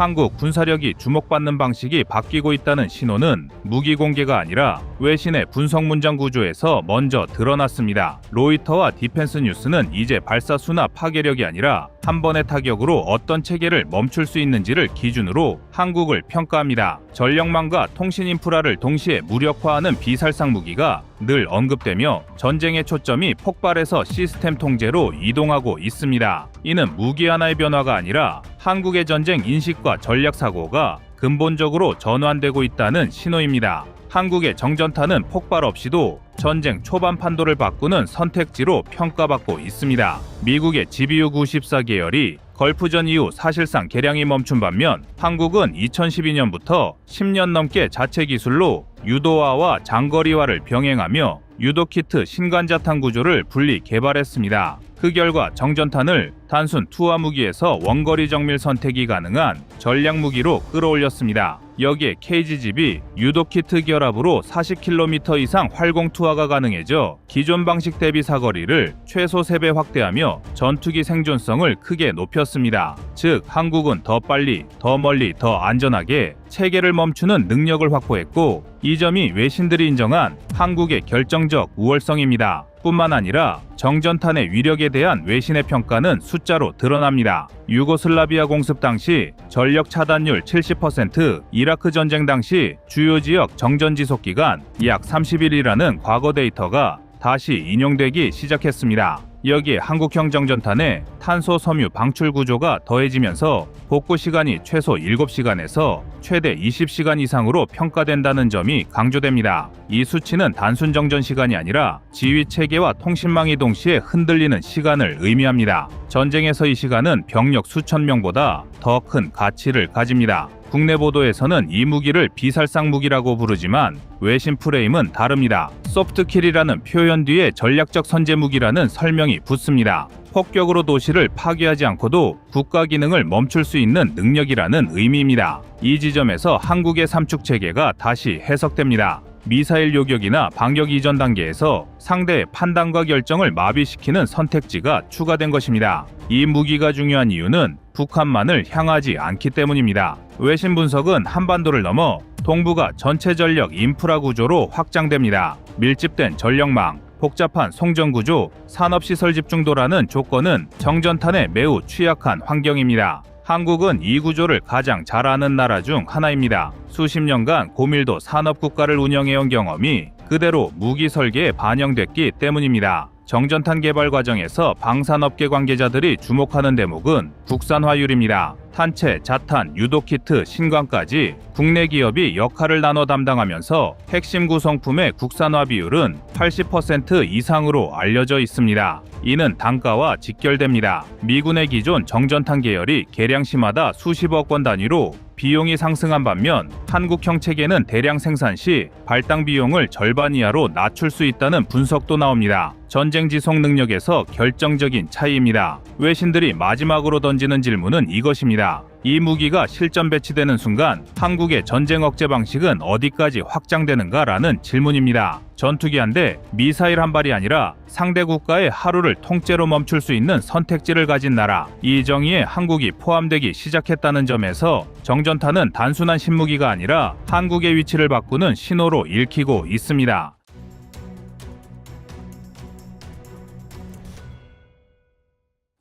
한국 군사력이 주목받는 방식이 바뀌고 있다는 신호는 무기 공개가 아니라 외신의 분석 문장 구조에서 먼저 드러났습니다. 로이터와 디펜스 뉴스는 이제 발사수나 파괴력이 아니라 한 번의 타격으로 어떤 체계를 멈출 수 있는지를 기준으로 한국을 평가합니다. 전력망과 통신 인프라를 동시에 무력화하는 비살상 무기가 늘 언급되며 전쟁의 초점이 폭발에서 시스템 통제로 이동하고 있습니다. 이는 무기 하나의 변화가 아니라 한국의 전쟁 인식과 전략 사고가 근본적으로 전환되고 있다는 신호입니다. 한국의 정전탄은 폭발 없이도 전쟁 초반 판도를 바꾸는 선택지로 평가받고 있습니다. 미국의 GBU-94 계열이 걸프전 이후 사실상 개량이 멈춘 반면 한국은 2012년부터 10년 넘게 자체 기술로 유도화와 장거리화를 병행하며 유도키트 신관자탄 구조를 분리 개발했습니다. 그 결과 정전탄을 단순 투하 무기에서 원거리 정밀 선택이 가능한 전략 무기로 끌어올렸습니다. 여기에 KGGB 유도키트 결합으로 40km 이상 활공 투하가 가능해져 기존 방식 대비 사거리를 최소 3배 확대하며 전투기 생존성을 크게 높였습니다. 즉, 한국은 더 빨리, 더 멀리, 더 안전하게 체계를 멈추는 능력을 확보했고, 이 점이 외신들이 인정한 한국의 결정적 우월성입니다. 뿐만 아니라 정전탄의 위력에 대한 외신의 평가는 숫자로 드러납니다. 유고슬라비아 공습 당시 전력 차단율 70%, 이라크 전쟁 당시 주요 지역 정전 지속 기간 약 30일이라는 과거 데이터가 다시 인용되기 시작했습니다. 여기에 한국형 정전탄의 탄소 섬유 방출 구조가 더해지면서 복구 시간이 최소 7시간에서 최대 20시간 이상으로 평가된다는 점이 강조됩니다. 이 수치는 단순 정전 시간이 아니라 지휘 체계와 통신망이 동시에 흔들리는 시간을 의미합니다. 전쟁에서 이 시간은 병력 수천 명보다 더 큰 가치를 가집니다. 국내 보도에서는 이 무기를 비살상 무기라고 부르지만 외신 프레임은 다릅니다. 소프트킬이라는 표현 뒤에 전략적 선제 무기라는 설명이 붙습니다. 폭격으로 도시를 파괴하지 않고도 국가 기능을 멈출 수 있는 능력이라는 의미입니다. 이 지점에서 한국의 삼축 체계가 다시 해석됩니다. 미사일 요격이나 방역 이전 단계에서 상대의 판단과 결정을 마비시키는 선택지가 추가된 것입니다. 이 무기가 중요한 이유는 북한만을 향하지 않기 때문입니다. 외신 분석은 한반도를 넘어 동북아 전체 전력 인프라 구조로 확장됩니다. 밀집된 전력망, 복잡한 송전구조, 산업시설 집중도라는 조건은 정전탄에 매우 취약한 환경입니다. 한국은 이 구조를 가장 잘 아는 나라 중 하나입니다. 수십 년간 고밀도 산업국가를 운영해온 경험이 그대로 무기 설계에 반영됐기 때문입니다. 정전탄 개발 과정에서 방산업계 관계자들이 주목하는 대목은 국산화율입니다. 탄체, 자탄, 유도키트, 신관까지 국내 기업이 역할을 나눠 담당하면서 핵심 구성품의 국산화 비율은 80% 이상으로 알려져 있습니다. 이는 단가와 직결됩니다. 미군의 기존 정전탄 계열이 개량시마다 수십억 원 단위로 비용이 상승한 반면 한국형 체계는 대량 생산 시 발당 비용을 절반 이하로 낮출 수 있다는 분석도 나옵니다. 전쟁 지속 능력에서 결정적인 차이입니다. 외신들이 마지막으로 던지는 질문은 이것입니다. 이 무기가 실전 배치되는 순간 한국의 전쟁 억제 방식은 어디까지 확장되는가라는 질문입니다. 전투기 한 대, 미사일 한 발이 아니라 상대 국가의 하루를 통째로 멈출 수 있는 선택지를 가진 나라, 이 정의에 한국이 포함되기 시작했다는 점에서 정전탄은 단순한 신무기가 아니라 한국의 위치를 바꾸는 신호로 읽히고 있습니다.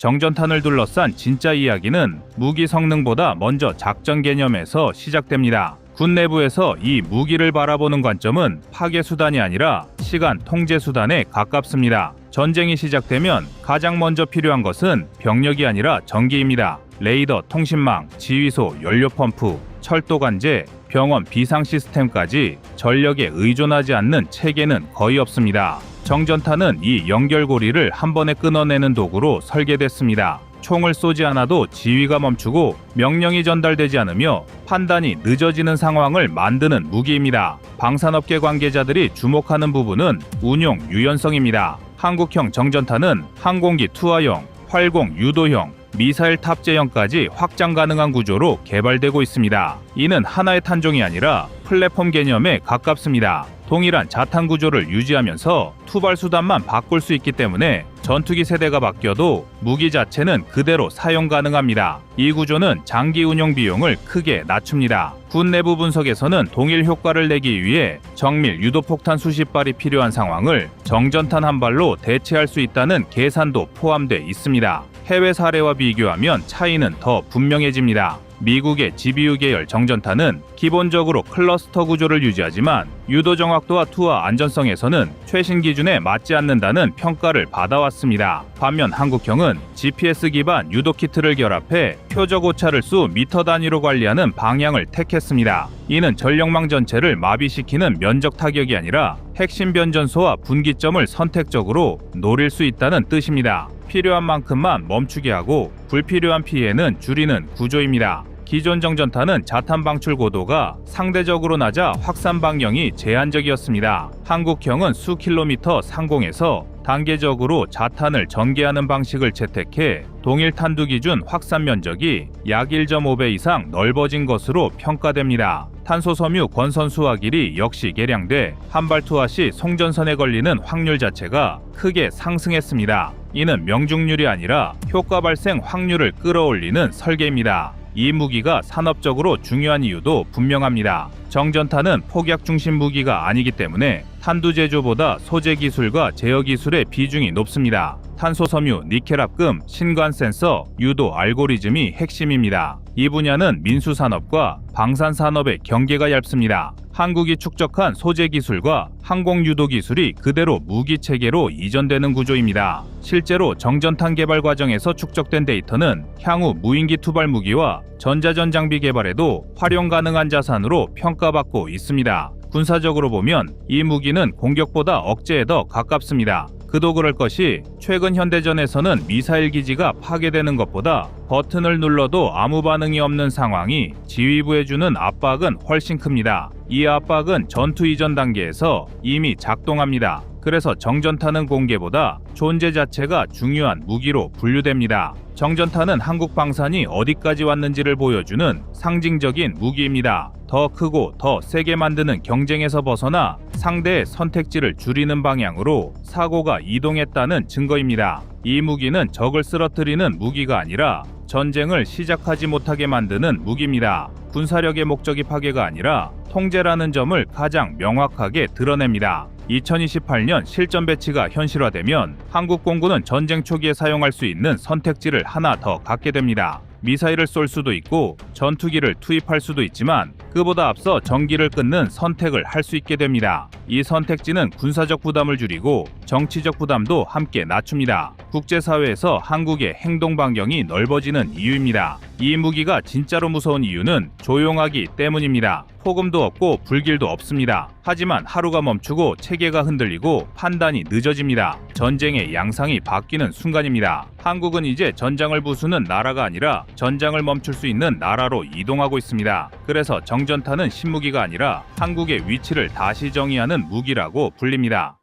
정전탄을 둘러싼 진짜 이야기는 무기 성능보다 먼저 작전 개념에서 시작됩니다. 군 내부에서 이 무기를 바라보는 관점은 파괴 수단이 아니라 시간 통제 수단에 가깝습니다. 전쟁이 시작되면 가장 먼저 필요한 것은 병력이 아니라 전기입니다. 레이더, 통신망, 지휘소, 연료 펌프, 철도 관제, 병원 비상 시스템까지 전력에 의존하지 않는 체계는 거의 없습니다. 정전탄은 이 연결고리를 한 번에 끊어내는 도구로 설계됐습니다. 총을 쏘지 않아도 지휘가 멈추고 명령이 전달되지 않으며 판단이 늦어지는 상황을 만드는 무기입니다. 방산업계 관계자들이 주목하는 부분은 운용 유연성입니다. 한국형 정전탄은 항공기 투하형, 활공 유도형, 미사일 탑재형까지 확장 가능한 구조로 개발되고 있습니다. 이는 하나의 탄종이 아니라 플랫폼 개념에 가깝습니다. 동일한 자탄 구조를 유지하면서 투발 수단만 바꿀 수 있기 때문에 전투기 세대가 바뀌어도 무기 자체는 그대로 사용 가능합니다. 이 구조는 장기 운용 비용을 크게 낮춥니다. 군 내부 분석에서는 동일 효과를 내기 위해 정밀 유도폭탄 수십 발이 필요한 상황을 정전탄 한 발로 대체할 수 있다는 계산도 포함돼 있습니다. 해외 사례와 비교하면 차이는 더 분명해집니다. 미국의 GBU 계열 정전탄은 기본적으로 클러스터 구조를 유지하지만 유도 정확도와 투하 안전성에서는 최신 기준에 맞지 않는다는 평가를 받아왔습니다. 반면 한국형은 GPS 기반 유도 키트를 결합해 표적 오차를 수 미터 단위로 관리하는 방향을 택했습니다. 이는 전력망 전체를 마비시키는 면적 타격이 아니라 핵심 변전소와 분기점을 선택적으로 노릴 수 있다는 뜻입니다. 필요한 만큼만 멈추게 하고 불필요한 피해는 줄이는 구조입니다. 기존 정전탄은 자탄 방출 고도가 상대적으로 낮아 확산 방향이 제한적이었습니다. 한국형은 수 킬로미터 상공에서 단계적으로 자탄을 전개하는 방식을 채택해 동일 탄두 기준 확산 면적이 약 1.5배 이상 넓어진 것으로 평가됩니다. 탄소 섬유 권선 수화길이 역시 개량돼 한발 투하 시 송전선에 걸리는 확률 자체가 크게 상승했습니다. 이는 명중률이 아니라 효과 발생 확률을 끌어올리는 설계입니다. 이 무기가 산업적으로 중요한 이유도 분명합니다. 정전탄은 폭약 중심 무기가 아니기 때문에 탄두 제조보다 소재 기술과 제어 기술의 비중이 높습니다. 탄소 섬유, 니켈 합금, 신관 센서, 유도 알고리즘이 핵심입니다. 이 분야는 민수 산업과 방산 산업의 경계가 얇습니다. 한국이 축적한 소재 기술과 항공 유도 기술이 그대로 무기 체계로 이전되는 구조입니다. 실제로 정전탄 개발 과정에서 축적된 데이터는 향후 무인기 투발 무기와 전자전 장비 개발에도 활용 가능한 자산으로 평가받고 있습니다. 군사적으로 보면 이 무기는 공격보다 억제에 더 가깝습니다. 그도 그럴 것이 최근 현대전에서는 미사일 기지가 파괴되는 것보다 버튼을 눌러도 아무 반응이 없는 상황이 지휘부에 주는 압박은 훨씬 큽니다. 이 압박은 전투 이전 단계에서 이미 작동합니다. 그래서 정전탄은 공개보다 존재 자체가 중요한 무기로 분류됩니다. 정전탄은 한국 방산이 어디까지 왔는지를 보여주는 상징적인 무기입니다. 더 크고 더 세게 만드는 경쟁에서 벗어나 상대의 선택지를 줄이는 방향으로 사고가 이동했다는 증거입니다. 이 무기는 적을 쓰러뜨리는 무기가 아니라 전쟁을 시작하지 못하게 만드는 무기입니다. 군사력의 목적이 파괴가 아니라 통제라는 점을 가장 명확하게 드러냅니다. 2028년 실전 배치가 현실화되면 한국 공군은 전쟁 초기에 사용할 수 있는 선택지를 하나 더 갖게 됩니다. 미사일을 쏠 수도 있고 전투기를 투입할 수도 있지만 그보다 앞서 전기를 끊는 선택을 할 수 있게 됩니다. 이 선택지는 군사적 부담을 줄이고 정치적 부담도 함께 낮춥니다. 국제사회에서 한국의 행동 반경이 넓어지는 이유입니다. 이 무기가 진짜로 무서운 이유는 조용하기 때문입니다. 폭음도 없고 불길도 없습니다. 하지만 하루가 멈추고 체계가 흔들리고 판단이 늦어집니다. 전쟁의 양상이 바뀌는 순간입니다. 한국은 이제 전장을 부수는 나라가 아니라 전장을 멈출 수 있는 나라로 이동하고 있습니다. 그래서 정전탄은 신무기가 아니라 한국의 위치를 다시 정의하는 무기라고 불립니다.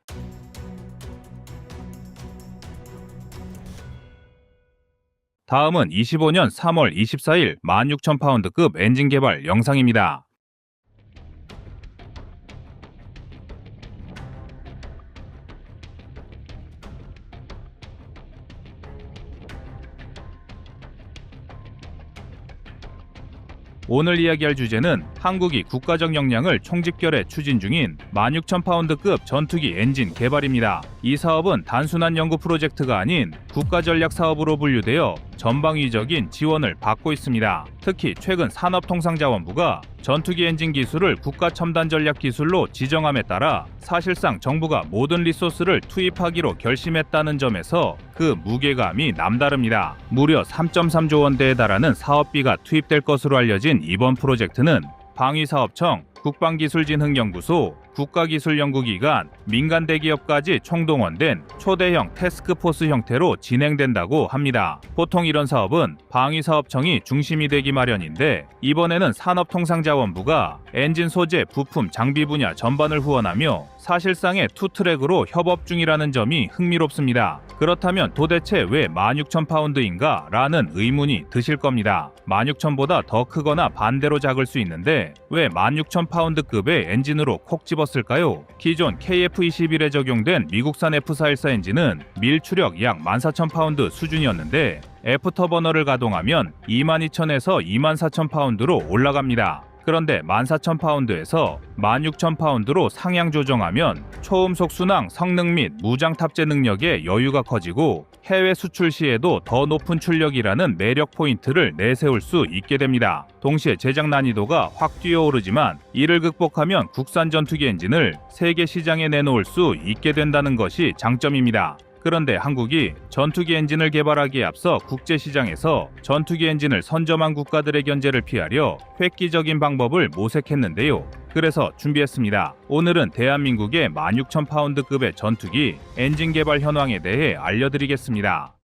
다음은 25년 3월 24일 16,000파운드급 엔진 개발 영상입니다. 오늘 이야기할 주제는 한국이 국가적 역량을 총집결해 추진 중인 16,000파운드급 전투기 엔진 개발입니다. 이 사업은 단순한 연구 프로젝트가 아닌 국가전략 사업으로 분류되어 전방위적인 지원을 받고 있습니다. 특히 최근 산업통상자원부가 전투기 엔진 기술을 국가첨단전략기술로 지정함에 따라 사실상 정부가 모든 리소스를 투입하기로 결심했다는 점에서 그 무게감이 남다릅니다. 무려 3.3조 원대에 달하는 사업비가 투입될 것으로 알려진 이번 프로젝트는 방위사업청, 국방기술진흥연구소, 국가기술연구기관, 민간 대기업까지 총동원된 초대형 태스크포스 형태로 진행된다고 합니다. 보통 이런 사업은 방위사업청이 중심이 되기 마련인데 이번에는 산업통상자원부가 엔진 소재, 부품, 장비 분야 전반을 후원하며 사실상의 투트랙으로 협업 중이라는 점이 흥미롭습니다. 그렇다면 도대체 왜 16,000파운드인가? 라는 의문이 드실 겁니다. 16,000보다 더 크거나 반대로 작을 수 있는데 왜 16,000파운드급의 엔진으로 콕 집어 무엇일까요? 기존 KF-21에 적용된 미국산 F414 엔진은 밀 추력 약 14,000파운드 수준이었는데 애프터버너를 가동하면 22,000에서 24,000파운드로 올라갑니다. 그런데 14,000파운드에서 16,000파운드로 상향 조정하면 초음속 순항 성능 및 무장 탑재 능력의 여유가 커지고 해외 수출 시에도 더 높은 출력이라는 매력 포인트를 내세울 수 있게 됩니다. 동시에 제작 난이도가 확 뛰어오르지만 이를 극복하면 국산 전투기 엔진을 세계 시장에 내놓을 수 있게 된다는 것이 장점입니다. 그런데 한국이 전투기 엔진을 개발하기에 앞서 국제시장에서 전투기 엔진을 선점한 국가들의 견제를 피하려 획기적인 방법을 모색했는데요. 그래서 준비했습니다. 오늘은 대한민국의 16,000파운드급의 전투기 엔진 개발 현황에 대해 알려드리겠습니다.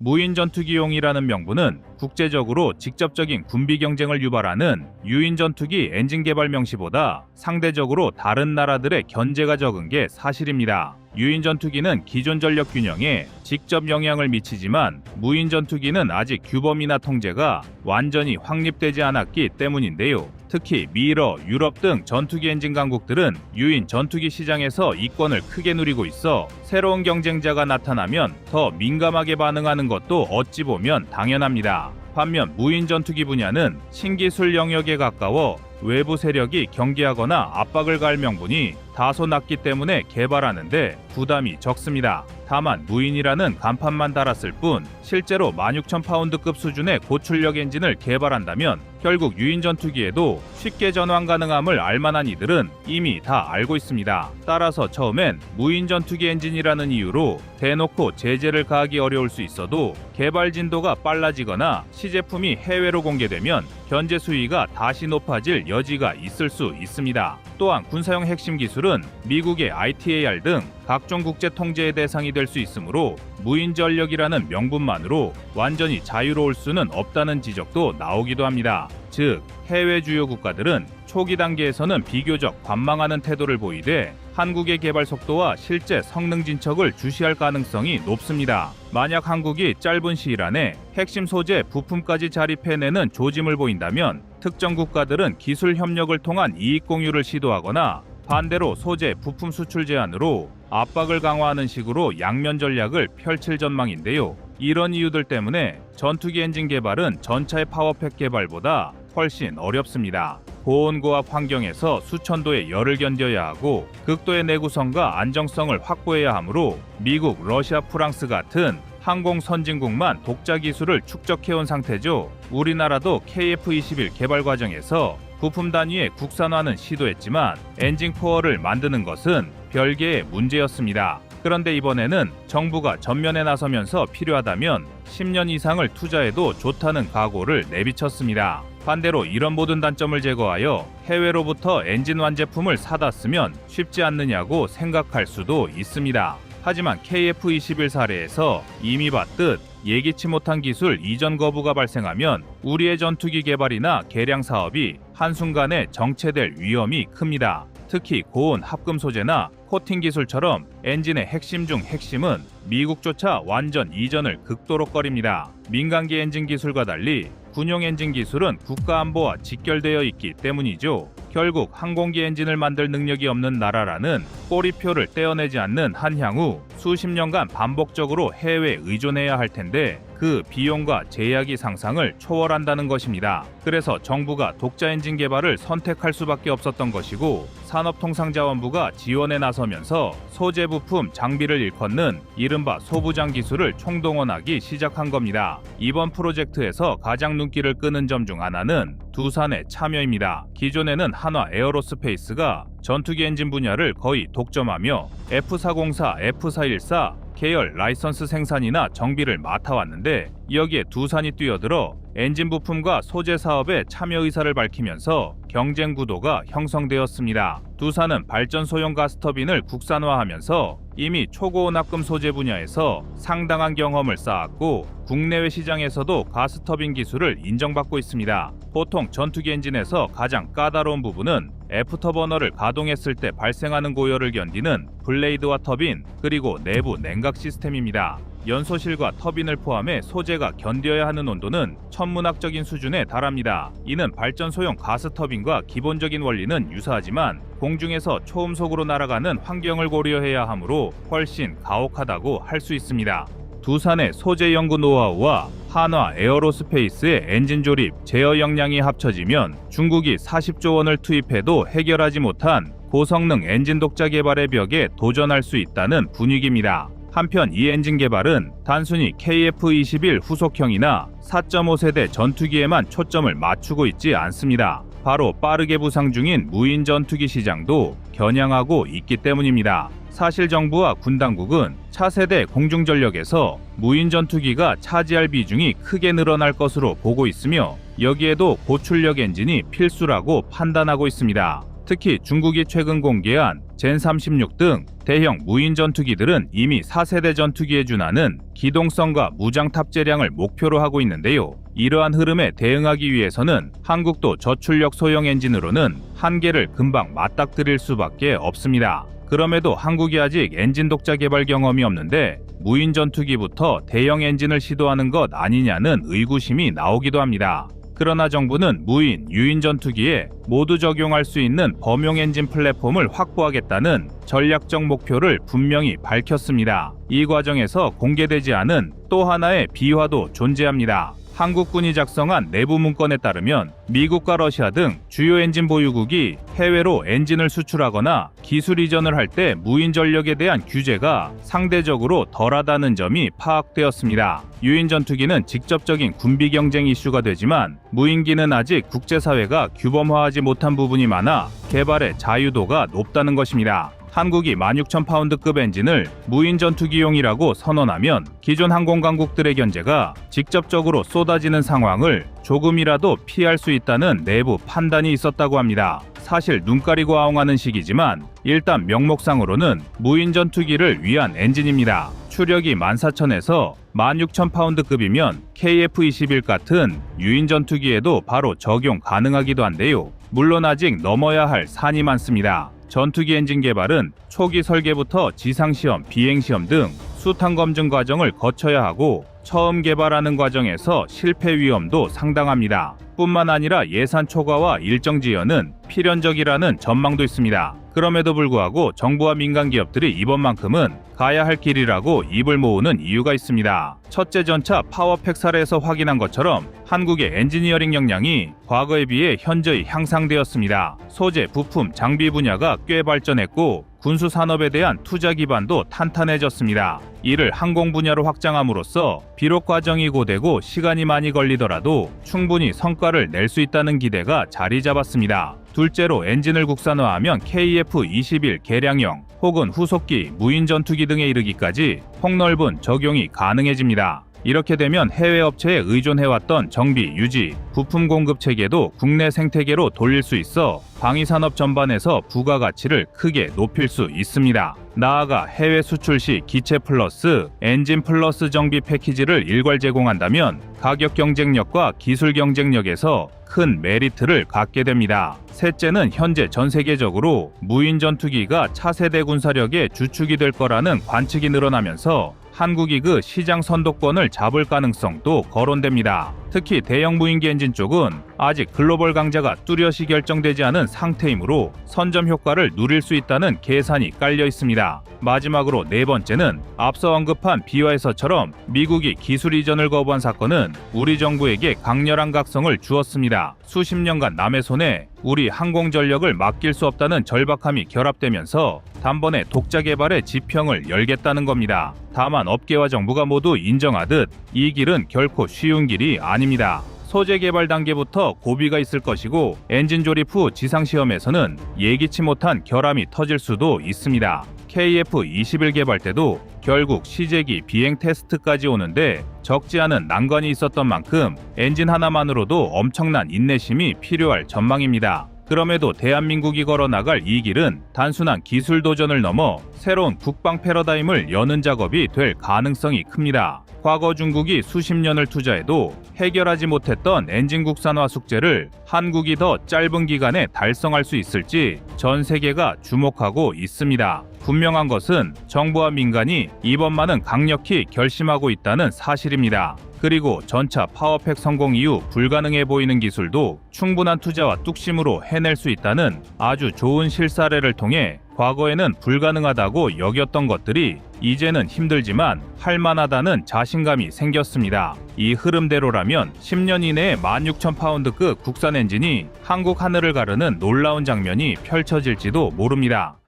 무인 전투기용이라는 명분은 국제적으로 직접적인 군비 경쟁을 유발하는 유인 전투기 엔진 개발 명시보다 상대적으로 다른 나라들의 견제가 적은 게 사실입니다. 유인 전투기는 기존 전력 균형에 직접 영향을 미치지만 무인 전투기는 아직 규범이나 통제가 완전히 확립되지 않았기 때문인데요. 특히 미러, 유럽 등 전투기 엔진 강국들은 유인 전투기 시장에서 이권을 크게 누리고 있어 새로운 경쟁자가 나타나면 더 민감하게 반응하는 것도 어찌 보면 당연합니다. 반면 무인 전투기 분야는 신기술 영역에 가까워 외부 세력이 경계하거나 압박을 가할 명분이 다소 낮기 때문에 개발하는데 부담이 적습니다. 다만 무인이라는 간판만 달았을 뿐 실제로 16,000파운드급 수준의 고출력 엔진을 개발한다면 결국 유인 전투기에도 쉽게 전환 가능함을 알만한 이들은 이미 다 알고 있습니다. 따라서 처음엔 무인 전투기 엔진이라는 이유로 대놓고 제재를 가하기 어려울 수 있어도 개발 진도가 빨라지거나 시제품이 해외로 공개되면 견제 수위가 다시 높아질 여지가 있을 수 있습니다. 또한 군사용 핵심 기술은 미국의 ITAR 등 각종 국제 통제의 대상이 될 수 있으므로 무인 전력이라는 명분만으로 완전히 자유로울 수는 없다는 지적도 나오기도 합니다. 즉, 해외 주요 국가들은 초기 단계에서는 비교적 관망하는 태도를 보이되 한국의 개발 속도와 실제 성능 진척을 주시할 가능성이 높습니다. 만약 한국이 짧은 시일 안에 핵심 소재 부품까지 자립해내는 조짐을 보인다면 특정 국가들은 기술 협력을 통한 이익 공유를 시도하거나 반대로 소재 부품 수출 제한으로 압박을 강화하는 식으로 양면 전략을 펼칠 전망인데요. 이런 이유들 때문에 전투기 엔진 개발은 전차의 파워팩 개발보다 훨씬 어렵습니다. 고온고압 환경에서 수천도의 열을 견뎌야 하고 극도의 내구성과 안정성을 확보해야 하므로 미국, 러시아, 프랑스 같은 항공 선진국만 독자 기술을 축적해온 상태죠. 우리나라도 KF-21 개발 과정에서 부품 단위의 국산화는 시도했지만 엔진 코어를 만드는 것은 별개의 문제였습니다. 그런데 이번에는 정부가 전면에 나서면서 필요하다면 10년 이상을 투자해도 좋다는 각오를 내비쳤습니다. 반대로 이런 모든 단점을 제거하여 해외로부터 엔진 완제품을 사다 쓰면 쉽지 않느냐고 생각할 수도 있습니다. 하지만 KF-21 사례에서 이미 봤듯 예기치 못한 기술 이전 거부가 발생하면 우리의 전투기 개발이나 개량 사업이 한순간에 정체될 위험이 큽니다. 특히 고온 합금 소재나 코팅 기술처럼 엔진의 핵심 중 핵심은 미국조차 완전 이전을 극도록거립니다. 민간기 엔진 기술과 달리 군용 엔진 기술은 국가 안보와 직결되어 있기 때문이죠. 결국 항공기 엔진을 만들 능력이 없는 나라라는 꼬리표를 떼어내지 않는 한 향후 수십 년간 반복적으로 해외에 의존해야 할 텐데 그 비용과 제약이 상상을 초월한다는 것입니다. 그래서 정부가 독자 엔진 개발을 선택할 수밖에 없었던 것이고 산업통상자원부가 지원에 나서면서 소재 부품 장비를 일컫는 이른바 소부장 기술을 총동원하기 시작한 겁니다. 이번 프로젝트에서 가장 눈길을 끄는 점 중 하나는 두산의 참여입니다. 기존에는 한화 에어로스페이스가 전투기 엔진 분야를 거의 독점하며 F404, F414 계열 라이선스 생산이나 정비를 맡아왔는데 여기에 두산이 뛰어들어 엔진 부품과 소재 사업에 참여 의사를 밝히면서 경쟁 구도가 형성되었습니다. 두산은 발전소용 가스터빈을 국산화하면서 이미 초고온 합금 소재 분야에서 상당한 경험을 쌓았고 국내외 시장에서도 가스터빈 기술을 인정받고 있습니다. 보통 전투기 엔진에서 가장 까다로운 부분은 애프터버너를 가동했을 때 발생하는 고열을 견디는 블레이드와 터빈 그리고 내부 냉각 시스템입니다. 연소실과 터빈을 포함해 소재가 견뎌야 하는 온도는 천문학적인 수준에 달합니다. 이는 발전소용 가스터빈과 기본적인 원리는 유사하지만 공중에서 초음속으로 날아가는 환경을 고려해야 하므로 훨씬 가혹하다고 할 수 있습니다. 두산의 소재 연구 노하우와 한화 에어로스페이스의 엔진 조립, 제어 역량이 합쳐지면 중국이 40조 원을 투입해도 해결하지 못한 고성능 엔진 독자 개발의 벽에 도전할 수 있다는 분위기입니다. 한편 이 엔진 개발은 단순히 KF-21 후속형이나 4.5세대 전투기에만 초점을 맞추고 있지 않습니다. 바로 빠르게 부상 중인 무인 전투기 시장도 겨냥하고 있기 때문입니다. 사실 정부와 군 당국은 차세대 공중전력에서 무인 전투기가 차지할 비중이 크게 늘어날 것으로 보고 있으며 여기에도 고출력 엔진이 필수라고 판단하고 있습니다. 특히 중국이 최근 공개한 젠36 등 대형 무인 전투기들은 이미 4세대 전투기에 준하는 기동성과 무장 탑재량을 목표로 하고 있는데요. 이러한 흐름에 대응하기 위해서는 한국도 저출력 소형 엔진으로는 한계를 금방 맞닥뜨릴 수밖에 없습니다. 그럼에도 한국이 아직 엔진 독자 개발 경험이 없는데 무인 전투기부터 대형 엔진을 시도하는 것 아니냐는 의구심이 나오기도 합니다. 그러나 정부는 무인, 유인 전투기에 모두 적용할 수 있는 범용 엔진 플랫폼을 확보하겠다는 전략적 목표를 분명히 밝혔습니다. 이 과정에서 공개되지 않은 또 하나의 비화도 존재합니다. 한국군이 작성한 내부 문건에 따르면 미국과 러시아 등 주요 엔진 보유국이 해외로 엔진을 수출하거나 기술 이전을 할 때 무인 전력에 대한 규제가 상대적으로 덜하다는 점이 파악되었습니다. 유인 전투기는 직접적인 군비 경쟁 이슈가 되지만 무인기는 아직 국제사회가 규범화하지 못한 부분이 많아 개발의 자유도가 높다는 것입니다. 한국이 16,000파운드급 엔진을 무인 전투기용이라고 선언하면 기존 항공 강국들의 견제가 직접적으로 쏟아지는 상황을 조금이라도 피할 수 있다는 내부 판단이 있었다고 합니다. 사실 눈 가리고 아웅하는 시기지만 일단 명목상으로는 무인 전투기를 위한 엔진입니다. 추력이 14,000에서 16,000파운드급이면 KF-21 같은 유인 전투기에도 바로 적용 가능하기도 한데요. 물론 아직 넘어야 할 산이 많습니다. 전투기 엔진 개발은 초기 설계부터 지상시험, 비행시험 등 수탄 검증 과정을 거쳐야 하고 처음 개발하는 과정에서 실패 위험도 상당합니다. 뿐만 아니라 예산 초과와 일정 지연은 필연적이라는 전망도 있습니다. 그럼에도 불구하고 정부와 민간 기업들이 이번만큼은 가야 할 길이라고 입을 모으는 이유가 있습니다. 첫째 전차 파워팩 사례에서 확인한 것처럼 한국의 엔지니어링 역량이 과거에 비해 현저히 향상되었습니다. 소재, 부품, 장비 분야가 꽤 발전했고 군수 산업에 대한 투자 기반도 탄탄해졌습니다. 이를 항공 분야로 확장함으로써 비록 과정이 고되고 시간이 많이 걸리더라도 충분히 성과를 낼 수 있다는 기대가 자리 잡았습니다. 둘째로 엔진을 국산화하면 KF-21 개량형 혹은 후속기, 무인 전투기 등에 이르기까지 폭넓은 적용이 가능해집니다. 이렇게 되면 해외 업체에 의존해왔던 정비, 유지, 부품 공급 체계도 국내 생태계로 돌릴 수 있어 방위산업 전반에서 부가가치를 크게 높일 수 있습니다. 나아가 해외 수출 시 기체 플러스 엔진 플러스 정비 패키지를 일괄 제공한다면 가격 경쟁력과 기술 경쟁력에서 큰 메리트를 갖게 됩니다. 셋째는 현재 전 세계적으로 무인 전투기가 차세대 군사력의 주축이 될 거라는 관측이 늘어나면서 한국이 그 시장 선도권을 잡을 가능성도 거론됩니다. 특히 대형 무인기 엔진 쪽은 아직 글로벌 강자가 뚜렷이 결정되지 않은 상태이므로 선점 효과를 누릴 수 있다는 계산이 깔려 있습니다. 마지막으로 네 번째는 앞서 언급한 비화에서처럼 미국이 기술 이전을 거부한 사건은 우리 정부에게 강렬한 각성을 주었습니다. 수십 년간 남의 손에 우리 항공 전력을 맡길 수 없다는 절박함이 결합되면서 단번에 독자 개발의 지평을 열겠다는 겁니다. 다만 업계와 정부가 모두 인정하듯 이 길은 결코 쉬운 길이 아닙니다. 소재 개발 단계부터 고비가 있을 것이고 엔진 조립 후 지상 시험에서는 예기치 못한 결함이 터질 수도 있습니다. KF-21 개발 때도 결국 시제기 비행 테스트까지 오는데 적지 않은 난관이 있었던 만큼 엔진 하나만으로도 엄청난 인내심이 필요할 전망입니다. 그럼에도 대한민국이 걸어나갈 이 길은 단순한 기술 도전을 넘어 새로운 국방 패러다임을 여는 작업이 될 가능성이 큽니다. 과거 중국이 수십 년을 투자해도 해결하지 못했던 엔진 국산화 숙제를 한국이 더 짧은 기간에 달성할 수 있을지 전 세계가 주목하고 있습니다. 분명한 것은 정부와 민간이 이번만은 강력히 결심하고 있다는 사실입니다. 그리고 전차 파워팩 성공 이후 불가능해 보이는 기술도 충분한 투자와 뚝심으로 해낼 수 있다는 아주 좋은 실사례를 통해 과거에는 불가능하다고 여겼던 것들이 이제는 힘들지만 할만하다는 자신감이 생겼습니다. 이 흐름대로라면 10년 이내에 16,000파운드급 국산 엔진이 한국 하늘을 가르는 놀라운 장면이 펼쳐질지도 모릅니다.